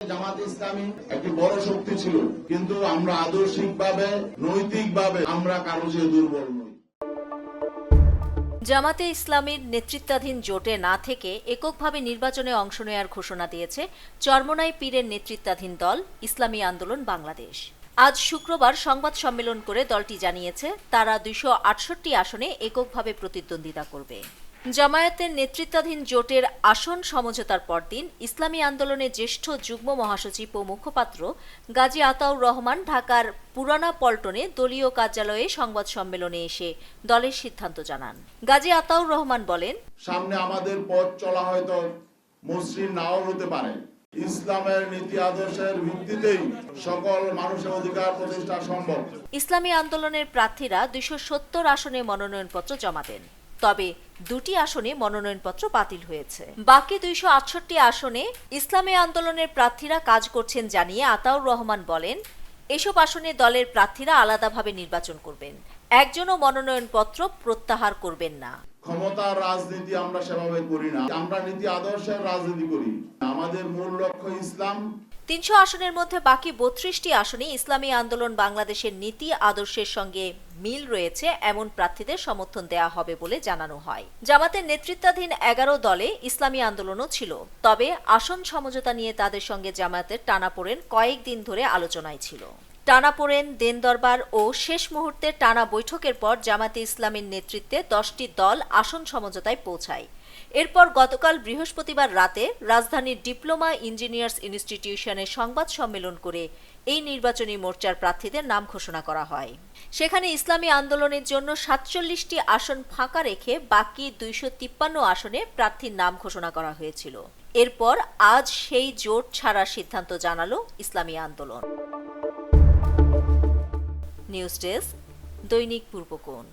জামাত ইসলামী একটি বড় শক্তি ছিল, কিন্তু আমরা আদর্শিকভাবে নৈতিকভাবে আমরা কারো চেয়ে দুর্বল নই। জামাতে ইসলামীর নেতৃত্বাধীন জোটে না থেকে এককভাবে নির্বাচনে অংশ নেওয়ার ঘোষণা দিয়েছে চরমোনাই পীরের নেতৃত্বাধীন দল ইসলামী আন্দোলন বাংলাদেশ। আজ শুক্রবার সংবাদ সম্মেলন করে দলটি জানিয়েছে তারা 268 আসনে এককভাবে প্রতিদ্বন্দ্বিতা করবে। জামায়াতের নেতৃত্বাধীন জোটের আসন সমঝোতার পরদিন ইসলামী আন্দোলনের জ্যেষ্ঠ যুগ্ম মহাসচিব ও মুখপাত্র গাজী আতাউর রহমান ঢাকার পুরানা পল্টনে দলীয় কার্যালয়ে সংবাদ সম্মেলনে এসে দলের সিদ্ধান্ত জানান। গাজী আতাউর রহমান বলেন, সামনে আমাদের পথ চলা হয়তো মসৃণ নাও হতে পারে। ইসলামের নীতি আদর্শের ভিত্তিতেই সকল মানুষের অধিকার প্রতিষ্ঠা সম্ভব। ইসলামী আন্দোলনের প্রার্থীরা 270 আসনে মনোনয়নপত্র জমা দেন, তবে 2টি আসনে মনোনয়নপত্র বাতিল হয়েছে। বাকি 268 আসনে ইসলামী আন্দোলনের প্রার্থীরা কাজ করছেন জানিয়ে আতাউর রহমান বলেন, এসব আসনে দলের প্রার্থীরা আলাদাভাবে নির্বাচন করবেন, একজনও মনোনয়নপত্র প্রত্যাহার করবেন না। ক্ষমতার রাজনীতি আমরা সেভাবে করি না, আমরা নীতি আদর্শের রাজনীতি করি। আমাদের মূল লক্ষ্য ইসলাম। 300 আসনের মধ্যে বাকি 32টি আসনে ইসলামী আন্দোলন বাংলাদেশের নীতি আদর্শের সঙ্গে মিল রয়েছে এমন প্রার্থীদের সমর্থন দেওয়া হবে বলে জানানো হয়। জামাতের নেতৃত্বাধীন 11 দলে ইসলামী আন্দোলনও ছিল, তবে আসন সমঝোতা নিয়ে তাদের সঙ্গে জামায়াতের টানাপোড়েন কয়েকদিন ধরে আলোচনায় ছিল। টানাপোড়েন, দেন দরবার ও শেষ মুহূর্তে টানা বৈঠকের পর জামাতে ইসলামীর নেতৃত্বে 10টি দল আসন সমঝোতায় পৌঁছায়। এরপর গতকাল বৃহস্পতিবার রাতে রাজধানীর ডিপ্লোমা ইঞ্জিনিয়ার্স ইনস্টিটিউশনে সংবাদ সম্মেলন করে এই নির্বাচনী মোর্চার প্রার্থীদের নাম ঘোষণা করা হয়। সেখানে ইসলামী আন্দোলনের জন্য 47টি আসন ফাঁকা রেখে বাকি 253 আসনে প্রার্থীর নাম ঘোষণা করা হয়েছিল। এরপর আজ সেই জোট ছাড়ার সিদ্ধান্ত জানালো ইসলামী আন্দোলন। নিউজ ডেস্ক, দৈনিক পূর্বকোণ।